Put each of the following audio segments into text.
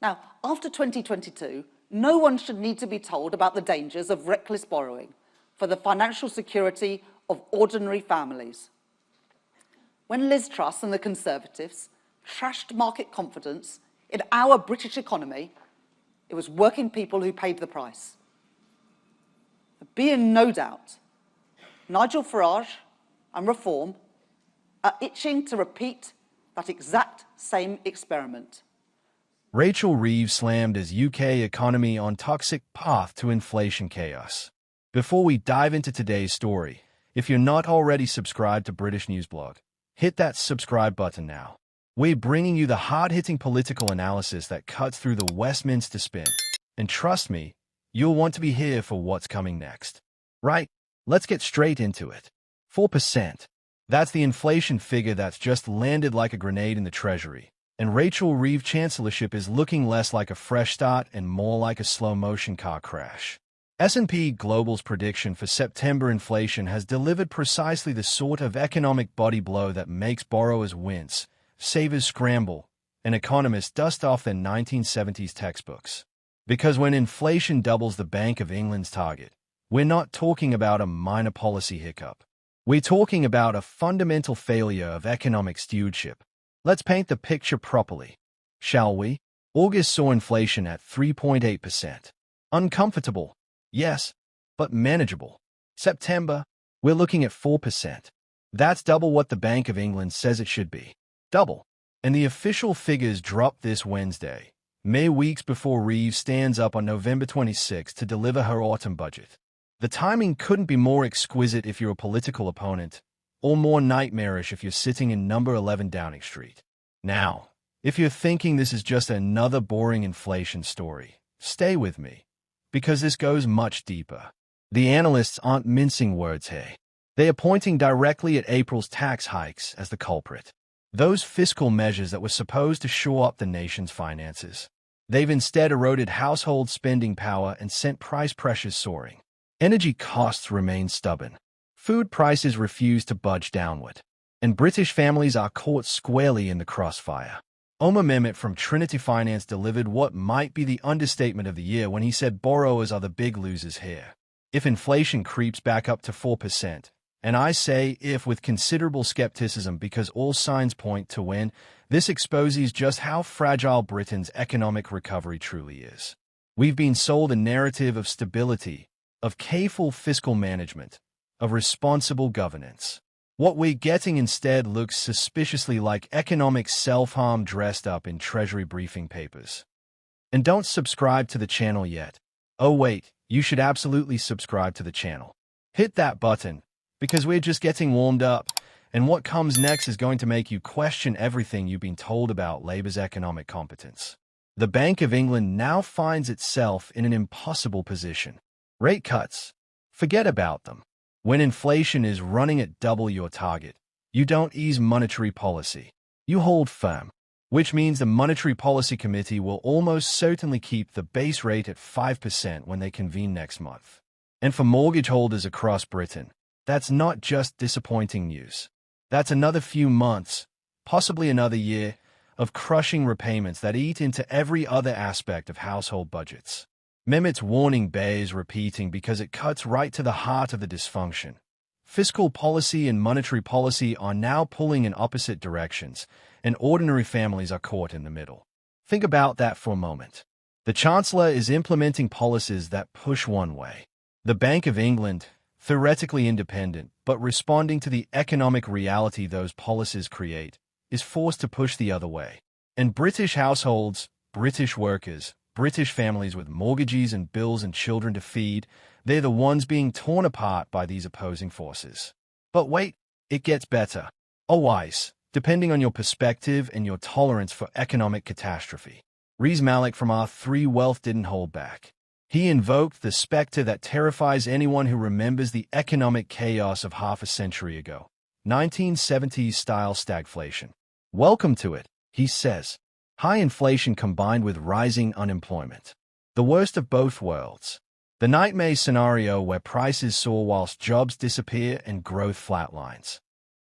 Now, after 2022, no one should need to be told about the dangers of reckless borrowing for the financial security of ordinary families. When Liz Truss and the Conservatives trashed market confidence in our British economy, it was working people who paid the price. Be in no doubt, Nigel Farage and Reform are itching to repeat that exact same experiment. Rachel Reeves slammed his UK economy on toxic path to inflation chaos. Before we dive into today's story, if you're not already subscribed to British Newsblog, hit that subscribe button now. We're bringing you the hard-hitting political analysis that cuts through the Westminster spin. And trust me, you'll want to be here for what's coming next. Right, let's get straight into it. 4%. That's the inflation figure that's just landed like a grenade in the Treasury. And Rachel Reeves' chancellorship is looking less like a fresh start and more like a slow-motion car crash. S&P Global's prediction for September inflation has delivered precisely the sort of economic body blow that makes borrowers wince, savers scramble, and economists dust off their 1970s textbooks. Because when inflation doubles the Bank of England's target, we're not talking about a minor policy hiccup. We're talking about a fundamental failure of economic stewardship. Let's paint the picture properly, shall we? August saw inflation at 3.8%. Uncomfortable, yes, but manageable. September, we're looking at 4%. That's double what the Bank of England says it should be. Double. And the official figures drop this Wednesday, mere weeks before Reeves stands up on November 26 to deliver her autumn budget. The timing couldn't be more exquisite if you're a political opponent, or more nightmarish if you're sitting in number 11 Downing Street. Now, if you're thinking this is just another boring inflation story, stay with me, because this goes much deeper. The analysts aren't mincing words here. They are pointing directly at April's tax hikes as the culprit. Those fiscal measures that were supposed to shore up the nation's finances. They've instead eroded household spending power and sent price pressures soaring. Energy costs remain stubborn. Food prices refuse to budge downward. And British families are caught squarely in the crossfire. Omar Mehmet from Trinity Finance delivered what might be the understatement of the year when he said borrowers are the big losers here. If inflation creeps back up to 4%, and I say if with considerable skepticism because all signs point to when, this exposes just how fragile Britain's economic recovery truly is. We've been sold a narrative of stability, of careful fiscal management, of responsible governance. What we're getting instead looks suspiciously like economic self-harm dressed up in Treasury briefing papers. And don't subscribe to the channel yet. Oh wait, you should absolutely subscribe to the channel. Hit that button, because we're just getting warmed up, and what comes next is going to make you question everything you've been told about Labour's economic competence. The Bank of England now finds itself in an impossible position. Rate cuts. Forget about them. When inflation is running at double your target, you don't ease monetary policy. You hold firm, which means the Monetary Policy Committee will almost certainly keep the base rate at 5% when they convene next month. And for mortgage holders across Britain, that's not just disappointing news. That's another few months, possibly another year, of crushing repayments that eat into every other aspect of household budgets. Mehmet's warning bears repeating because it cuts right to the heart of the dysfunction. Fiscal policy and monetary policy are now pulling in opposite directions, and ordinary families are caught in the middle. Think about that for a moment. The Chancellor is implementing policies that push one way. The Bank of England, theoretically independent, but responding to the economic reality those policies create, is forced to push the other way. And British households, British workers, British families with mortgages and bills and children to feed, they're the ones being torn apart by these opposing forces. But wait, it gets better. Always, depending on your perspective and your tolerance for economic catastrophe. Rees Malik from R3 Wealth didn't hold back. He invoked the specter that terrifies anyone who remembers the economic chaos of half a century ago. 1970s-style stagflation. Welcome to it, he says. High inflation combined with rising unemployment. The worst of both worlds. The nightmare scenario where prices soar whilst jobs disappear and growth flatlines.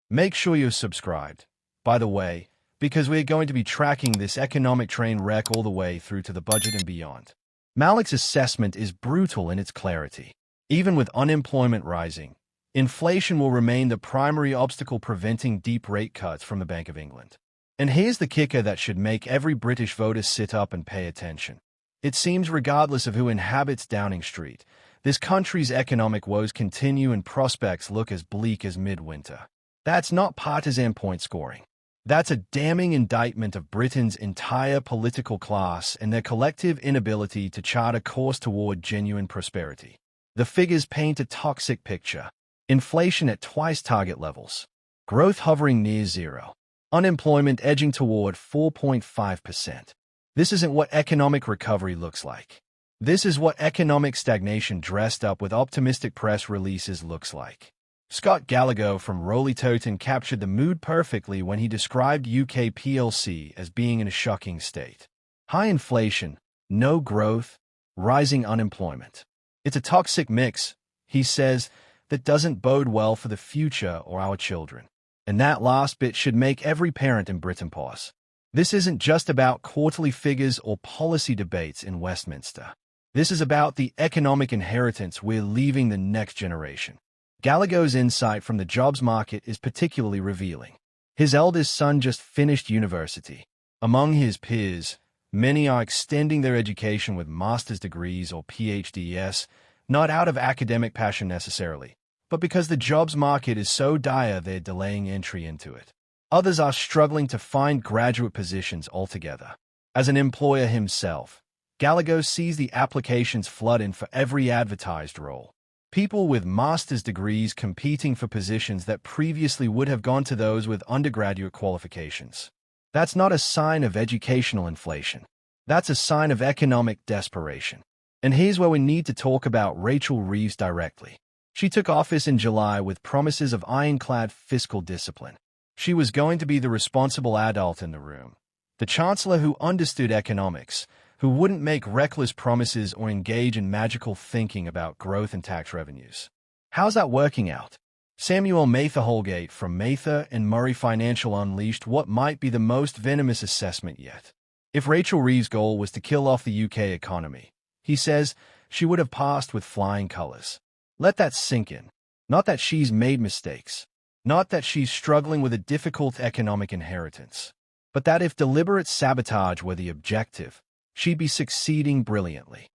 Make sure you're subscribed, by the way, because we're going to be tracking this economic train wreck all the way through to the budget and beyond. Malik's assessment is brutal in its clarity. Even with unemployment rising, inflation will remain the primary obstacle preventing deep rate cuts from the Bank of England. And here's the kicker that should make every British voter sit up and pay attention. It seems regardless of who inhabits Downing Street, this country's economic woes continue and prospects look as bleak as midwinter. That's not partisan point scoring. That's a damning indictment of Britain's entire political class and their collective inability to chart a course toward genuine prosperity. The figures paint a toxic picture. Inflation at twice target levels. Growth hovering near zero. Unemployment edging toward 4.5%. This isn't what economic recovery looks like. This is what economic stagnation dressed up with optimistic press releases looks like. Scott Gallagher from Rolly Toton captured the mood perfectly when he described UK PLC as being in a shocking state. High inflation, no growth, rising unemployment. It's a toxic mix, he says, that doesn't bode well for the future or our children. And that last bit should make every parent in Britain pause. This isn't just about quarterly figures or policy debates in Westminster. This is about the economic inheritance we're leaving the next generation. Gallagher's insight from the jobs market is particularly revealing. His eldest son just finished university. Among his peers, many are extending their education with master's degrees or PhDs, not out of academic passion necessarily, but because the jobs market is so dire they're delaying entry into it. Others are struggling to find graduate positions altogether. As an employer himself, Gallagher sees the applications flood in for every advertised role. People with master's degrees competing for positions that previously would have gone to those with undergraduate qualifications. That's not a sign of educational inflation. That's a sign of economic desperation. And here's where we need to talk about Rachel Reeves directly. She took office in July with promises of ironclad fiscal discipline. She was going to be the responsible adult in the room, the chancellor who understood economics, who wouldn't make reckless promises or engage in magical thinking about growth and tax revenues. How's that working out? Samuel Mather-Holgate from Mather and Murray Financial unleashed what might be the most venomous assessment yet. If Rachel Reeves' goal was to kill off the UK economy, he says, she would have passed with flying colors. Let that sink in. Not that she's made mistakes. Not that she's struggling with a difficult economic inheritance. But that if deliberate sabotage were the objective, she'd be succeeding brilliantly.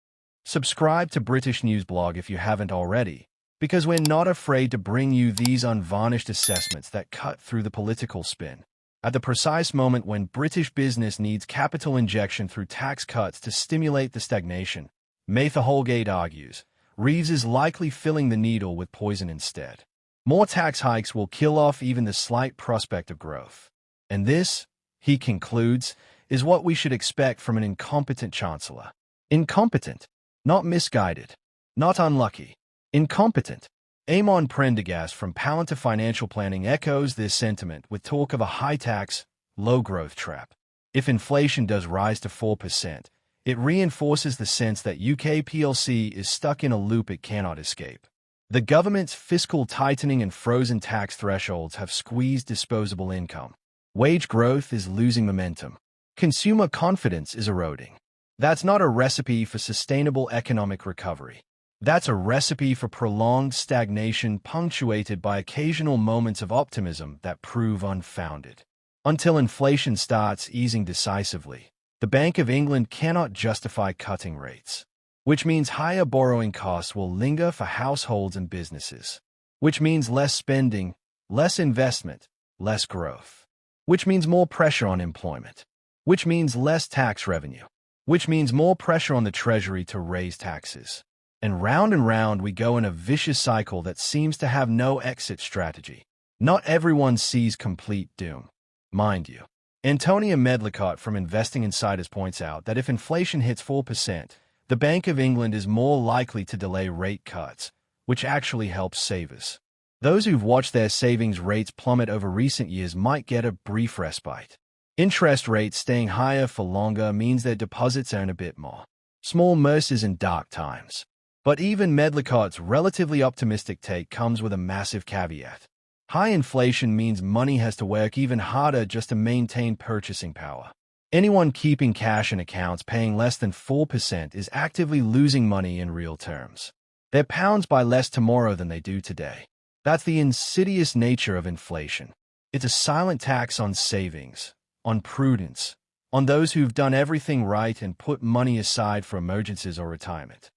Subscribe to British News Blog if you haven't already, because we're not afraid to bring you these unvarnished assessments that cut through the political spin. At the precise moment when British business needs capital injection through tax cuts to stimulate the stagnation, Mather-Holgate argues, Reeves is likely filling the needle with poison instead. More tax hikes will kill off even the slight prospect of growth. And this, he concludes, is what we should expect from an incompetent chancellor. Incompetent, not misguided, not unlucky. Incompetent. Eamon Prendergast from Palantir Financial Planning echoes this sentiment with talk of a high-tax, low-growth trap. If inflation does rise to 4%, it reinforces the sense that UK PLC is stuck in a loop it cannot escape. The government's fiscal tightening and frozen tax thresholds have squeezed disposable income. Wage growth is losing momentum. Consumer confidence is eroding. That's not a recipe for sustainable economic recovery. That's a recipe for prolonged stagnation punctuated by occasional moments of optimism that prove unfounded. Until inflation starts easing decisively, the Bank of England cannot justify cutting rates, which means higher borrowing costs will linger for households and businesses, which means less spending, less investment, less growth, which means more pressure on employment, which means less tax revenue, which means more pressure on the Treasury to raise taxes. And round we go in a vicious cycle that seems to have no exit strategy. Not everyone sees complete doom, mind you. Antonia Medlicott from Investing Insiders points out that if inflation hits 4%, the Bank of England is more likely to delay rate cuts, which actually helps savers. Those who've watched their savings rates plummet over recent years might get a brief respite. Interest rates staying higher for longer means their deposits earn a bit more. Small mercies in dark times. But even Medlicott's relatively optimistic take comes with a massive caveat. High inflation means money has to work even harder just to maintain purchasing power. Anyone keeping cash in accounts paying less than 4% is actively losing money in real terms. Their pounds buy less tomorrow than they do today. That's the insidious nature of inflation. It's a silent tax on savings, on prudence, on those who've done everything right and put money aside for emergencies or retirement.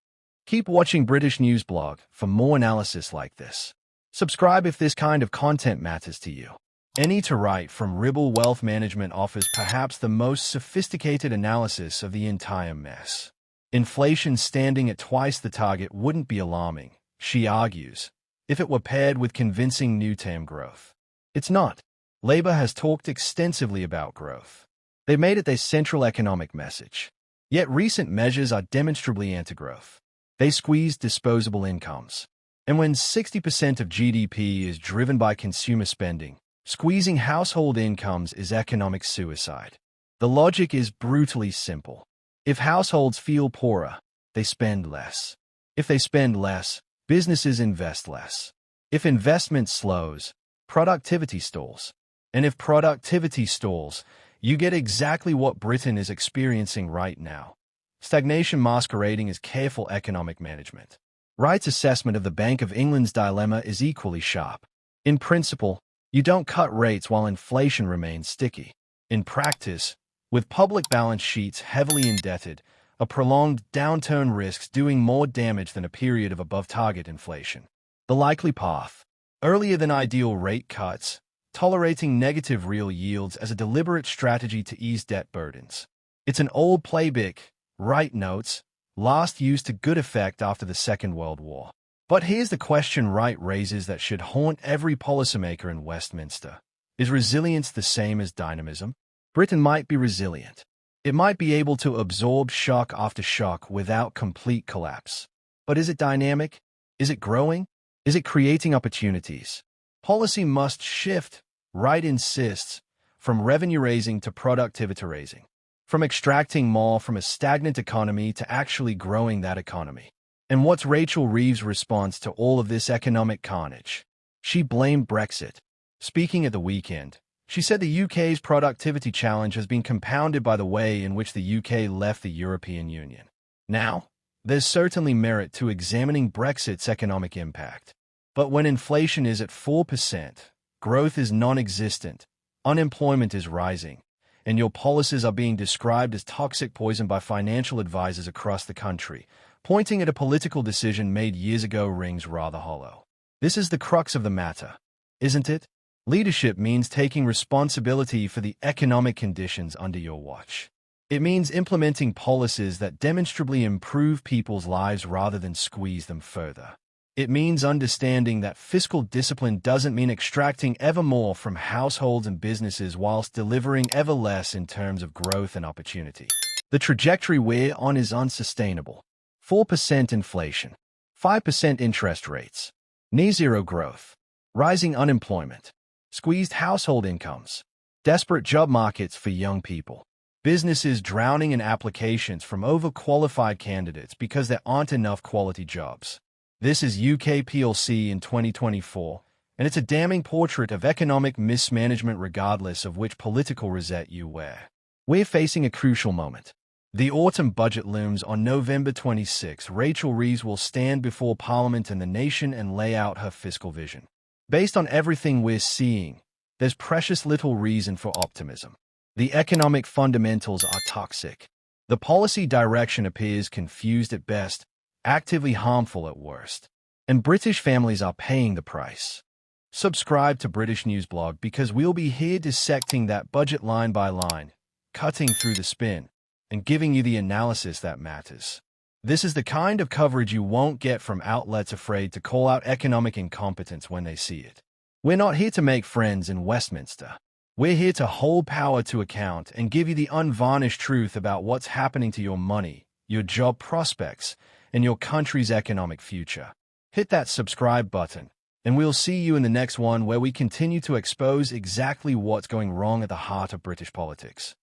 Keep watching British News Blog for more analysis like this. Subscribe if this kind of content matters to you. Any to Write from Ribble Wealth Management offers perhaps the most sophisticated analysis of the entire mess. Inflation standing at twice the target wouldn't be alarming, she argues, if it were paired with convincing new-term growth. It's not. Labour has talked extensively about growth. They've made it their central economic message. Yet recent measures are demonstrably anti-growth. They squeeze disposable incomes. And when 60% of GDP is driven by consumer spending, squeezing household incomes is economic suicide. The logic is brutally simple. If households feel poorer, they spend less. If they spend less, businesses invest less. If investment slows, productivity stalls. And if productivity stalls, you get exactly what Britain is experiencing right now. Stagnation masquerading as careful economic management. Wright's assessment of the Bank of England's dilemma is equally sharp. In principle, you don't cut rates while inflation remains sticky. In practice, with public balance sheets heavily indebted, a prolonged downturn risks doing more damage than a period of above-target inflation. The likely path: earlier than ideal rate cuts, tolerating negative real yields as a deliberate strategy to ease debt burdens. It's an old playbook, Wright notes, last used to good effect after the Second World War. But here's the question Wright raises that should haunt every policymaker in Westminster. Is resilience the same as dynamism? Britain might be resilient. It might be able to absorb shock after shock without complete collapse. But is it dynamic? Is it growing? Is it creating opportunities? Policy must shift, Wright insists, from revenue raising to productivity raising. From extracting more from a stagnant economy to actually growing that economy. And what's Rachel Reeves' response to all of this economic carnage? She blamed Brexit. Speaking at the weekend, she said the UK's productivity challenge has been compounded by the way in which the UK left the European Union. Now, there's certainly merit to examining Brexit's economic impact. But when inflation is at 4%, growth is non-existent, unemployment is rising, and your policies are being described as toxic poison by financial advisors across the country, pointing at a political decision made years ago rings rather hollow. This is the crux of the matter, isn't it? Leadership means taking responsibility for the economic conditions under your watch. It means implementing policies that demonstrably improve people's lives rather than squeeze them further. It means understanding that fiscal discipline doesn't mean extracting ever more from households and businesses whilst delivering ever less in terms of growth and opportunity. The trajectory we're on is unsustainable. 4% inflation, 5% interest rates, near-zero growth, rising unemployment, squeezed household incomes, desperate job markets for young people, businesses drowning in applications from overqualified candidates because there aren't enough quality jobs. This is UK PLC in 2024, and it's a damning portrait of economic mismanagement regardless of which political rosette you wear. We're facing a crucial moment. The autumn budget looms on November 26. Rachel Reeves will stand before Parliament and the nation and lay out her fiscal vision. Based on everything we're seeing, there's precious little reason for optimism. The economic fundamentals are toxic. The policy direction appears confused at best, actively harmful at worst. And British families are paying the price. Subscribe to British News Blog because we'll be here dissecting that budget line by line, cutting through the spin, and giving you the analysis that matters. This is the kind of coverage you won't get from outlets afraid to call out economic incompetence when they see it. We're not here to make friends in Westminster. We're here to hold power to account and give you the unvarnished truth about what's happening to your money, your job prospects, and your country's economic future. Hit that subscribe button, and we'll see you in the next one where we continue to expose exactly what's going wrong at the heart of British politics.